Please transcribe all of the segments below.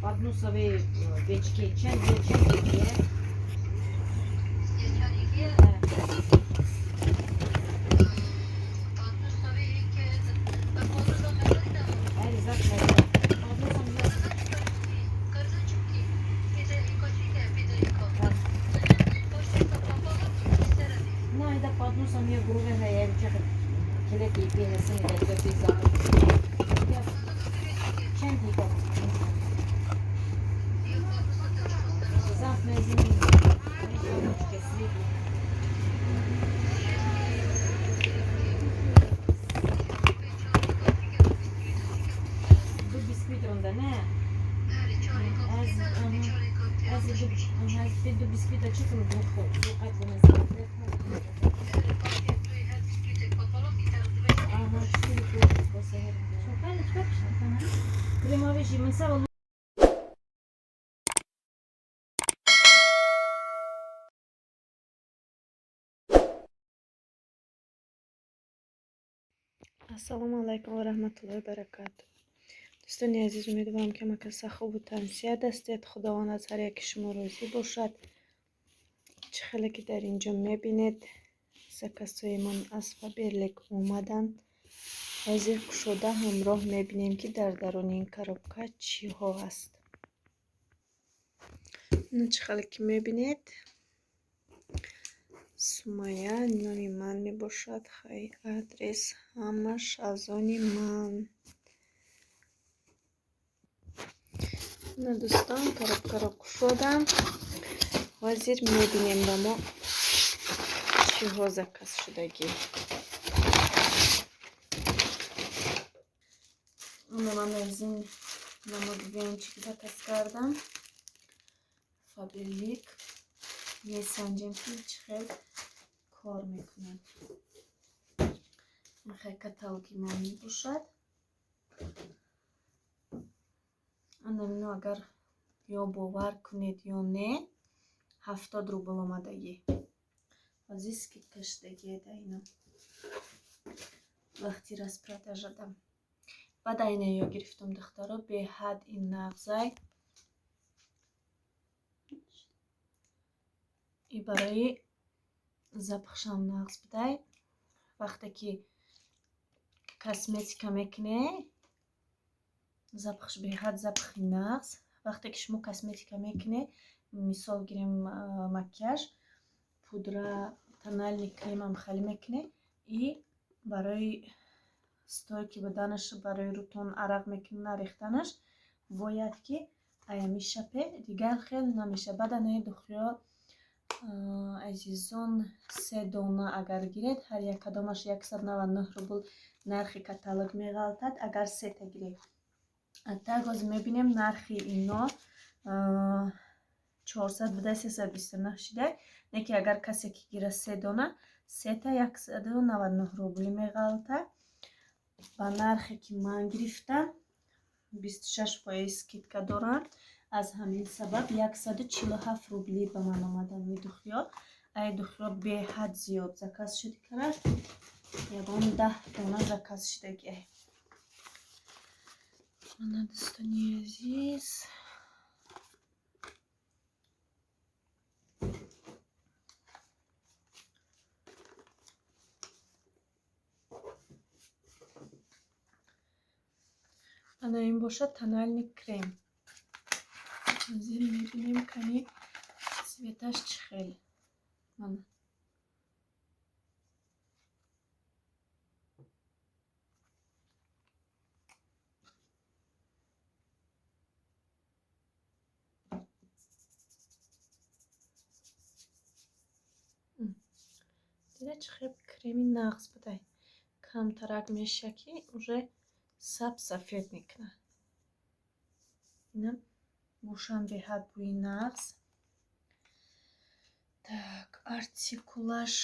Подносовые печки, чай, чай, подносом я грубо я вчера келети пенесini de götürdüm. Ya kendi kapatmışım. Zaf mezini. Bu bisküvit onda ne? Az bir bisküvit açık mı bu? Bu katlı Ассалому алайкум ва рахматуллоҳи ва баракатуҳ. дӯстони азиз, умедворам ки ҳамакаса хубу тансият ҳастед. худованд аз ҳар яки шумо розӣ бошад. чӣ хеле ки дар инҷо мебинед закасҳоимон аз фаберлик омаданд. ҳозир кушода ҳамроҳ мебинем ки дар даруни ин коробка чиҳо ҳаст. ин чӣ хеле ки мебинед Сумайя номи ман мебошад. хай адрес ҳамаш аз они ман. дӯстон, коробкаро кушодам. ҳозир мебинем ба мо чиҳо заказ шудагӣ. ман аз ин намудгӯянчик заказ кардам. фаберлик месанҷем ки чӣ хел кор мекунад. хай каталоги ман мебошад. анамино агар ё бовар кунед ё не 70 рубл омадагӣ. ҳозир скидка шудагӣ да ино вақти распродажадам. баъд айна ё гирифтум духтаро беҳад ин нағзай и барои запахшам нағз будай. вақте ки косметика мекуне запахш беҳад запахи нағз. вақте ки шумо косметика мекуне, мисол гирем макияж, пудра, тональный кремам хали мекуне и барои стойки буданаш, барои рутон арақ мекуна рехтанаш бояд ки ая мешапе дигар хел намеша. баъд анаи духиё азизон 3 дона агар гиред, ҳар як кадомаш 199 рубл нархи каталог меғалтад агар 3 та гиред. так ҳозир мебинем нархи ино 400 будай 329 шудай. не ки агар касе ки гира 3 дона 3 та 199 рубли меғалтад. ба нархе ки ман гирифтам 26% скидка дорам. аз ҳамин сабаб 147 рубли ба ман омадан духиё. ай духиё беҳад зиёд заказ шуди кард. ягон 10 дона заказ шудагӣ. ана дӯстони азиз, ана ин бошад тональный крем. ҳозир мебинем ками цветаш чӣ хел. мана дида чӣ хел креми нағз будай. камтарак меша ки уже саб сафед мекунад. инам бошам беҳад бӯи нағз. так артикулаш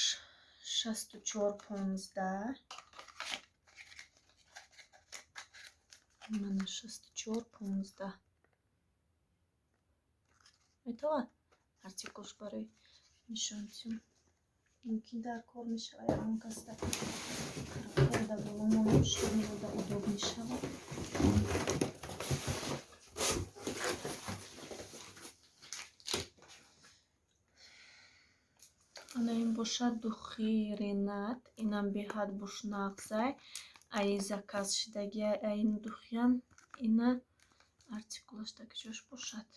6415. мана 6415. метавад артикулш барои нишонтиён мумкин дар кор мешавад. ягон каста карда боломон шумирода удоб мешавад. ана ин бошад духи ренат инам беҳад буш нағзай ай заказ шидагия ин духиян ина артикулаш так ҷош бошад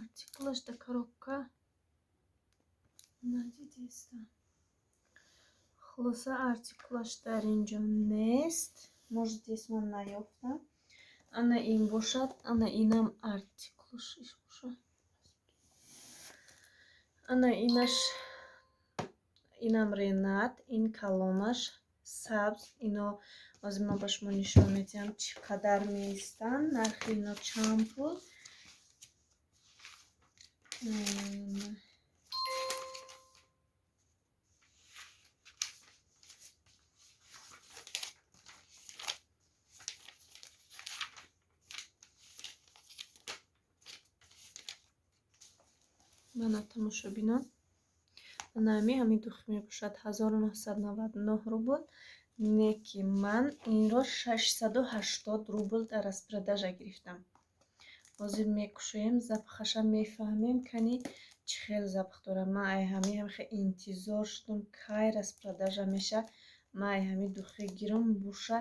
артикулаш да коробка надидеста хулоса артикулаш дар инҷо нест может есть ман наёфтам ана ин бошад ана инам артикулашиш бошад ана инаш инам ренат ин калонаш сабз ино ҳозир ман ба шумо нишон медиҳам чӣ қадар меистанд нархи ино чанд пул мана тамошобинон анами ҳамин духи мебошад 1999 рубл неки ман инро 680 рубл дар распродажа гирифтам ҳозир мекушоем запхаша мефаҳмем кани чӣ хел запх дорад ман ай ҳамин хел интизор шудам кай распродажа меша ман ай ҳамин духи гирам буша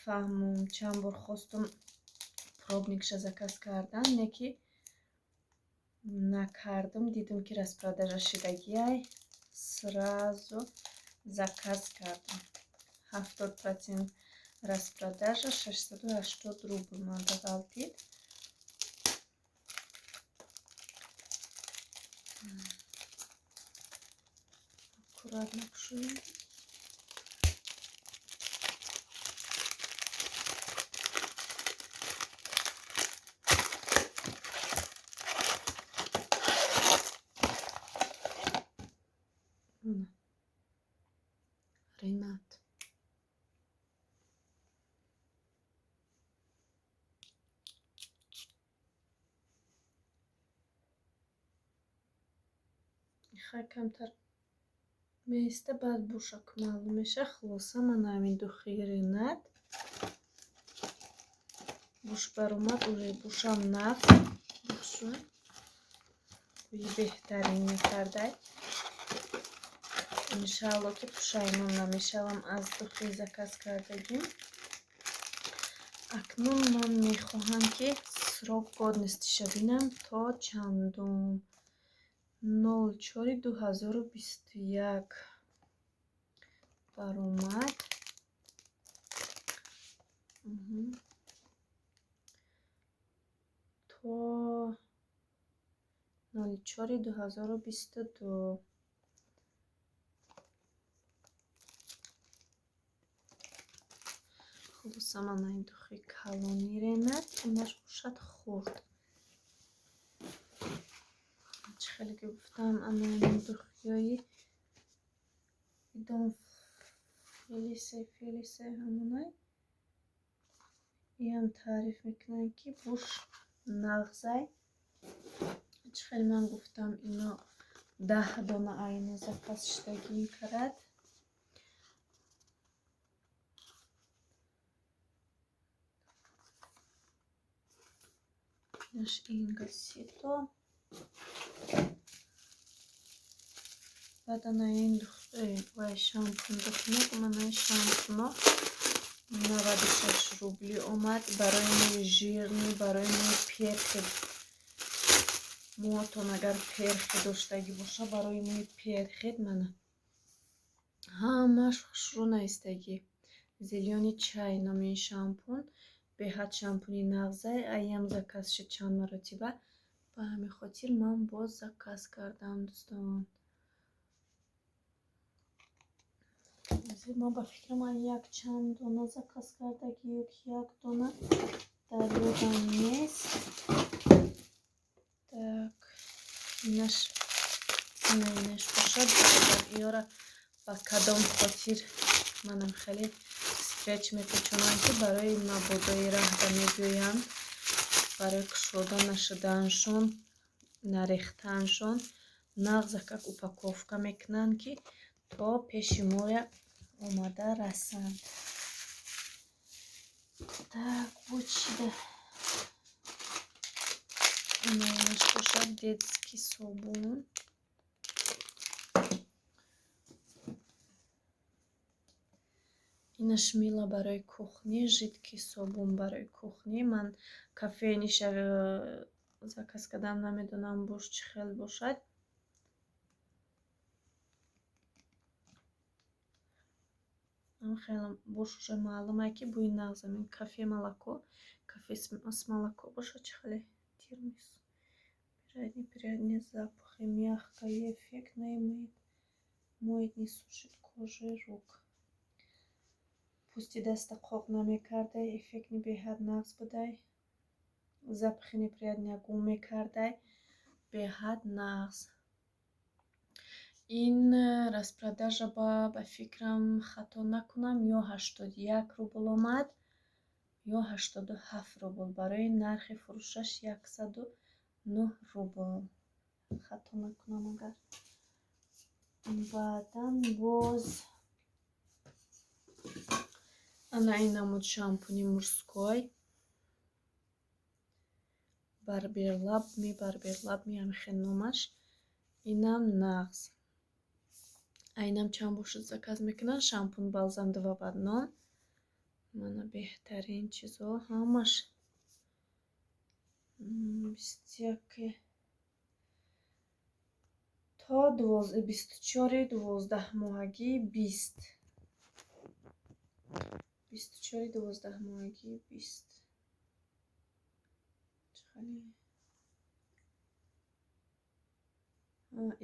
фаҳмум чанд бор хостум пробникша заказ кардан неки накардам дидам ки распродажа шидагиай сразу заказ кардам 70% распродажа 680 рубл манда галтид аккуратно кушоем ренат хай камтар меиста баъд бушак маълум меша хулоса ман ҳамин духи ренат буш баромад уже бушам нав бушад гӯи беҳтарин мекардай иншалло ки пушаймон намешавам аз духи заказ кардагим акнун ман мехоҳам ки срок годностиша бинам то чандум 04/2021 баромад то 04/2022 хулоса ман ин духи калони ренат инаш бошад хурд чӣ хеле ки гуфтам ана ин духиёи идон фелисе ҳамонай иам таъриф мекунанд ки буш нағзай чӣ хеле ман гуфтам ино 10 дона айна заказ шидагӣ карад инаш ин гасито баъд ана ин вай шампун духмегум ана ин шампуно 96 рубли омад барои мои жирни барои мои перхи моатон агар перхи доштагӣ боша барои мои перхед мана ҳамаш хушрӯ наистагӣ зелёни чай номи ин шампун беҳад шампуни нағзай аям заказ шид чанд маротиба ба ҳамин хотир ман боз заказ кардам дӯстон ман ба фикрам як чанд дона заказ кардагӣ ёки як дона дар ёдам нест так инаш бошад иёра ба кадом хотир манам хеле стреч мепечонам ки барои мабодои раҳда мегӯянд барои кушода нашуданшон нарехтаншон нағз как упаковка мекунанд ки то пеши моя омада расанд Так, бочида. Инаш бошад детский собун. Инаш мила барои кухни, жидкий собун барои кухни. Ман кафеиниша заказ кардам, намедонам буш чӣ хел бошад. Хеле буш уже маълуме ки бӯи нағзамин кафе молоко, кафе с молоко бошад чӣ хеле тирмис. Приятный запах и мягкий эффект моет, не сушит кожу рук. Пусти даста қоқ намекардай, эффектни беҳад нағз будай. Запахи неприятния гум мекардай, беҳад нағз. Ин распродажа ба фикрам хато накунам ё 81 рубл омад ё 87 рубл. Барои нархи фурӯшаш 109 рубл. Хато накунам агар. Баъдан боз ана ин намуд шампуни мужской. Барберлабми ҳамин номаш. Инам нағз. Айнам чанд бошад заказ мекунам. Шампун, балзам 2 в 1. Мана беҳтарин чизо ҳамаш 21 то 24 12-моҳагӣ 20. 24 12-моҳагӣ 20.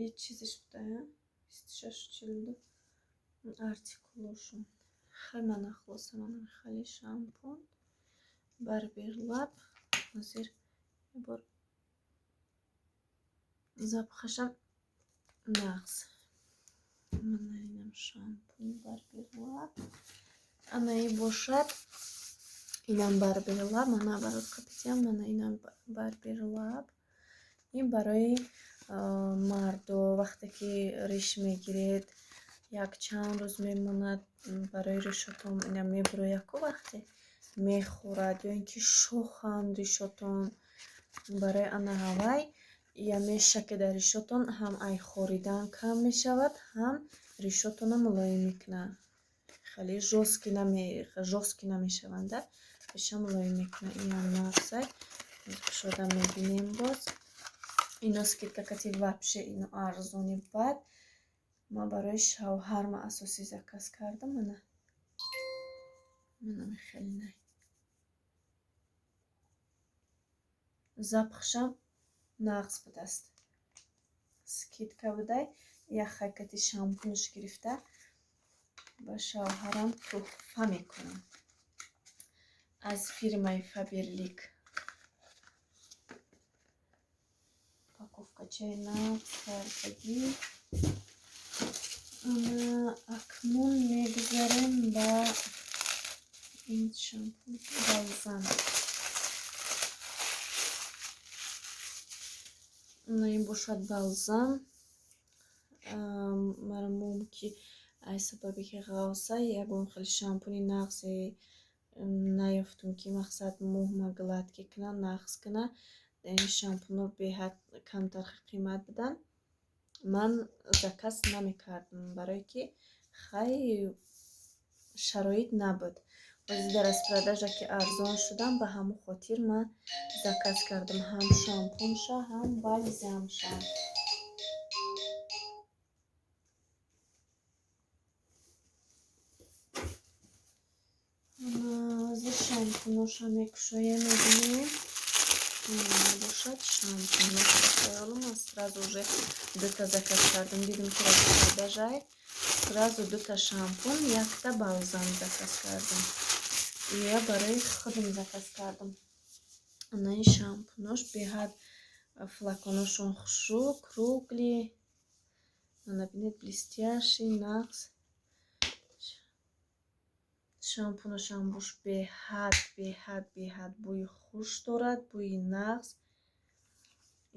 Эч чизиш буда 26-42 артикулошон. Хай мана хулосаман хали шампун барберлаб ҳозир бор запахашам нағз. Мана инам шампун барберлаб. Ана и бошад. Инам барберлаб. Мана барот қапитиям. Мана инам барберлаб. ин барои мардо вақте ки риш мегиред якчанд рӯз мемонад барои ришотон ина мебурояку вақте мехӯрад ё ин ки шоханд ришотон барои анаҳавай я мешаке дар ришотон ҳам ай хоридан кам мешавад ҳам ришотона мулоим мекунад. Хеле жёстки намешаванда беша мулоим мекунад. инам нағзай кушода мебинем боз. Ино скидка кати вообще ино арзони бад. Ма барои шавҳарма асосӣ заказ кардам. Мана хеле най. Запахшам нағз будааст. Скидка будай. Яхай кати шампунш гирифта ба шавҳарам туҳфа мекунам. Аз фирмаи Faberlic. Упаковкачаи нағз кардагӣ. Акнун мегузарем ба ин шампун балзам. Ин бошад балзам. Маълум ки ай сабаби ки ғавса ягон хел шампуни нағзе наёфтум ки мақсад мӯҳма гладкӣ куна, нағз куна. Ин шампунҳо беҳад камтархи қимат будан. Ман заказ намекардам барое ки хай шароит набуд. Бози дар распродажа ки арзон шудам ба ҳамон хотир ман заказ кардам ҳам шампунша ҳам балзамша. Ҳозир шампуноша мекушоям мебинем. Бошад шампуноша хаёлум аст. Сразу уже 2 заказ кардам. Дидам ки распродажае. Сразу 2 шампун, 1 балзам заказ кардам. Я барои худам заказ кардам. Ана ин шампунош беҳад флаконошон хушук, кругли. Мана бинед блестящий, нағз. Шампуношам буш беҳад бӯи хуш дорад, бӯи нағз.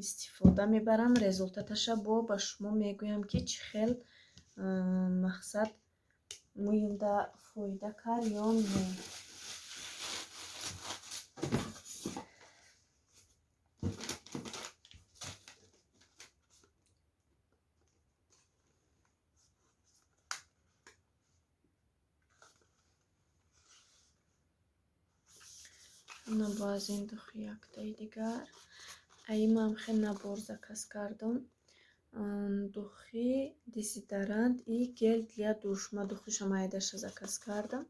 Истифода мебарам. Результаташа ба шумо мегӯям ки чӣ хел мақсад мӯйимда фоида кард ё не. баъз ин духи яктаи дигар аимам хел набор заказ кардам духи дезодорант и гел для душ. Ма духишам айдаша заказ кардам.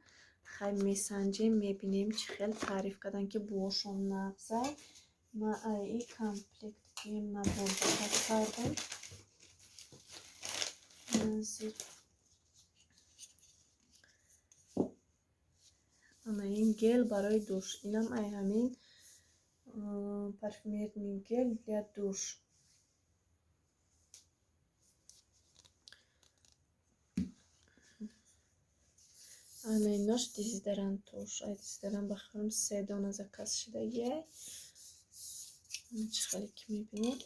Хай месанҷем мебинем чӣ хел таъриф кардан ки бошон нағзай. Ма и комплект гем набор заказ кардам. Ана ин гел барои душ. Инам ай ҳамин парфюмерный гел для душ. Ана инош дезодорантош. Ай дезодорант ба хӯрам 3 дона заказ шудагиай. Чӣ хеле ки мебинед.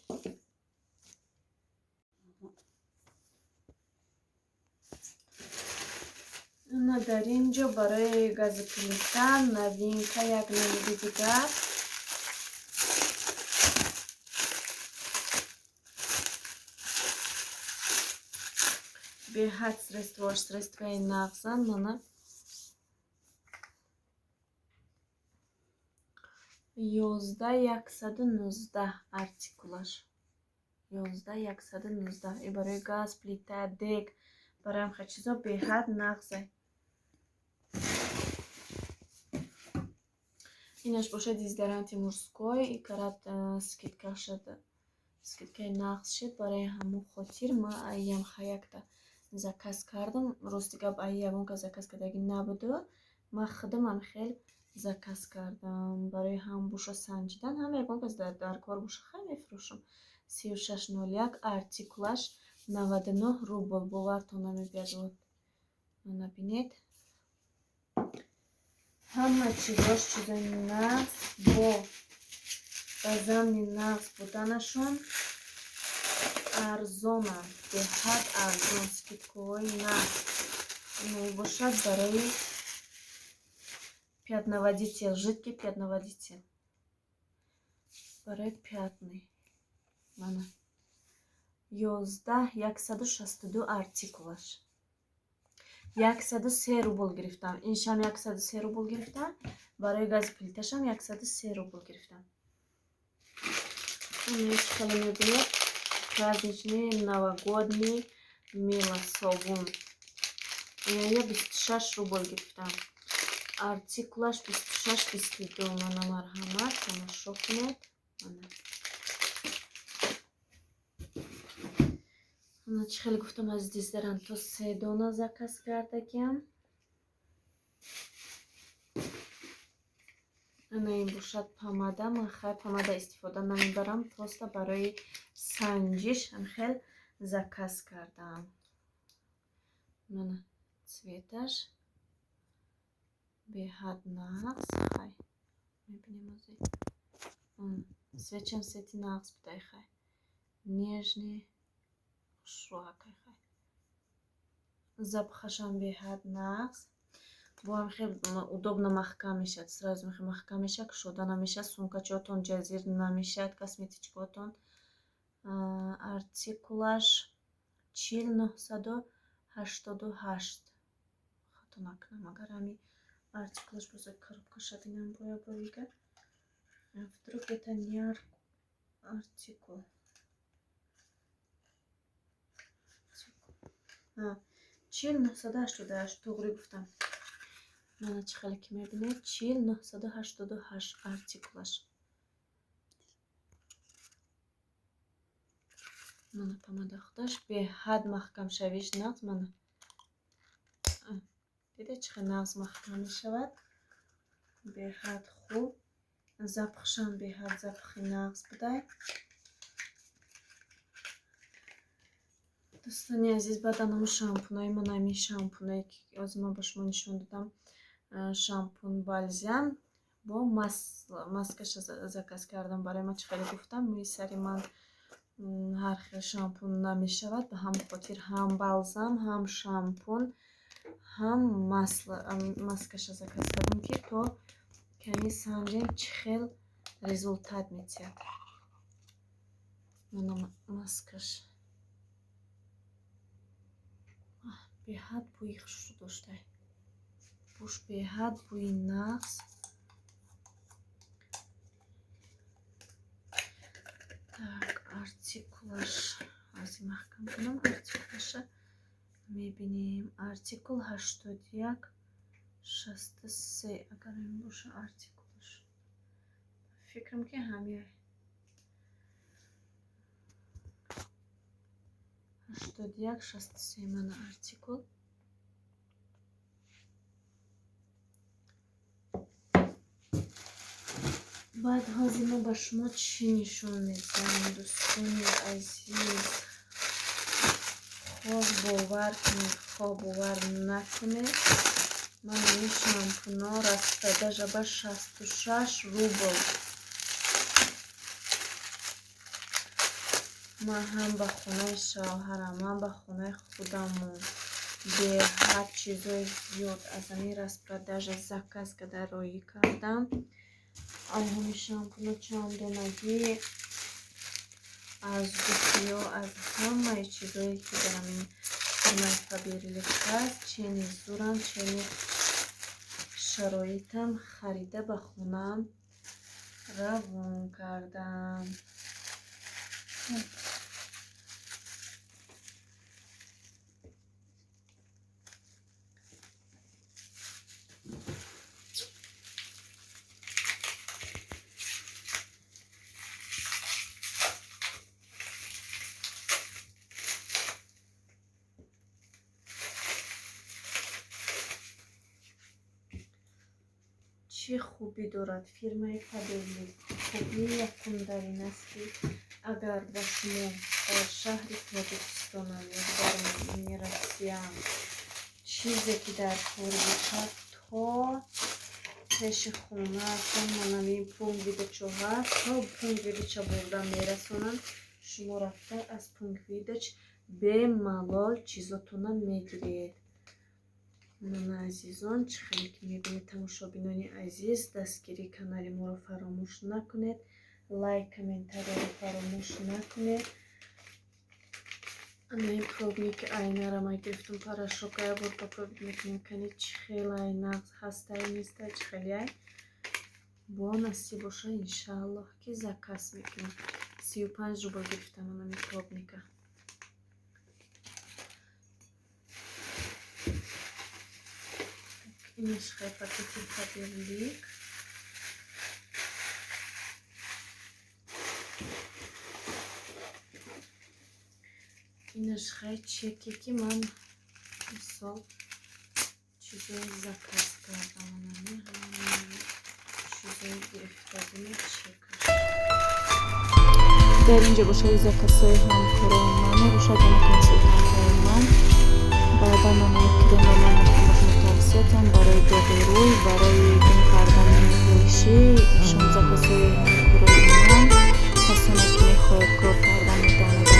Ана дар ин ҷо барои гази плита новинка як намуди дигар. Беҳад средствои нағзан мана 11119 артикулаш. 11119 и барои газ, плита, дег, барои ҳамха чизо беҳад нағзай. Инаш бошад дезодоранти мужской и карат скидкаи нағз шуд. Барои ҳамон хотир ма аям хаякта заказ кардам. Рости гап ай ягонка заказ кардаги набуду. Ма худамам хел заказ кардам. Барои ҳам буша санҷидан ҳам ягонка дар кор буша хай мефурӯшам. 3601 артикулаш 99 рубл. Бовартон намебиёд. Набинед. Ҳама чизош чизои нағз бо замни нағз буданашон арзонам. Беҳад арзон скидкаҳои нағз мебошад барои 5 наводитель, жидкий 5 наводитель. Барои пятный. Мана 11162 артикулаш. 103 рубл гирифтам. Иншам 103 рубл гирифтам. Барои гази плиташам 103 рубл гирифтам. Чӣ хеле мебинед? Праздничный новогодний милособун. Я 26 рубл гирифтам. Артикулаш 26-22. Мана марҳамат тамошо кунед. Чӣ хеле гуфтам аз дезодоранто 3 дона заказ кардагиам. Ана ин бошад помада. Ман хай помада истифода намебарам. Просто барои санҷиш хел заказ кардам. Мана цветаш беҳад нағз. Хай мебинем азӣ. Свечам сети нағз будай хай. Нежный шуакай хай. Запахашам беҳад нағз. Бо ҳам хел удобно маҳкам мешавад. Сразу маҳкам мешавад, кушода намешавад. Сумкачаотон ҷазир намешавад. Косметичкаотон. Артикулаш 40988. Хато накунам агар ҳами артикулаш боза коробка шад инам боя. Вдруг это не артикул. 40988 туғри гуфтам. Мана чӣ хеле ки мебинед 40988 артикулаш. Мана помада худаш беҳад маҳкам шавиш нағз. Мана диде чӣ хеле нағз маҳкам мешавад. Беҳад хуб. Запахшам беҳад запахи нағз будай. дӯстони азиз, баъдан ҳамон шампунаи ман ҳамин шампунае ки ҳозир ман ба шумо нишон додам, шампун бальзам бо маскаша заказ кардам. Барои ман чӣ хеле гуфтам, мӯи сари ман ҳар хел шампун намешавад. Ба ҳамон хотир ҳам балзам, ҳам шампун, ҳам маскаша заказ кардам ки то کمی سنجیم چه خیل результат می‌دهد. منم ماسکش به حد بوی خوش داشته. بوش به حد بوی نقص. Так, артикулаш از این محکم کنم. артикулаш میبینیم. артикул 81 63 اگر این باشه артикулаш. فکرم که همین 81 63 من артикул. بعد هازیما با شما چی نشون میدم دوستان عزیز. خواب باور کنید خواب باور نکنید من این شامپونا راسته به 66 روبل. من هم به خونه شوهرم هم به خونه خودمون به هر چیزای زیاد از این راسپرداژ زکاس که در روی کردم. همین شامپونا چندانگی از دوستیو از همه چیزایی که در این خونه فابریلیک هست چنین زورم چنین شرایطم خریده به خونم روان کردم. چه خوبی دارد فیرمای فابریلیک. خوبی یکم در این است که اگر با شما در شهر تاجیکستان یا در روسیه چیزی که در کار باشد تا پیش خونه تا منمی پونگ ویدچو هست تا پونگ ویدچو بردن میرسونن شما رفته از پونگ ویدچ به ملال چیزاتون میگیرید. من عزیزان چه خیلی که میبینید تماشابینان عزیز دستگیری کانال ما رو فراموش نکنید. لایک کامنتاری رو فراموش نکنید. این پروبنیک آینه را ما گرفتم پارش رو که بود با پروبنیک میکنید چه خیلی آینه هسته نیسته چه خیلی با نصیب باشه انشاءالله که زکاس میکنیم. 35 روبل گرفتم من این پروبنیکه. اینش خیلی پاکتی فابریلیک. اینش خیلی چکی که من مثال چیزای زکاس کردم منمی همه چیزای گرفتادیم چکش. در اینجا باشه زکاسای همکارای من باشه دنکنسی همکارای من بعدا من کریم و من متوسطم برای دوغی روی برای دم کردن خیشی ایشون زکاسای همکارای من کسانی که میخواید کار کردن میدانه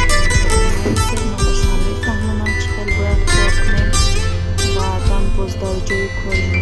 من با شما میفهمونم چه خیلی باید کار کنیم بعدا باز در جای کاری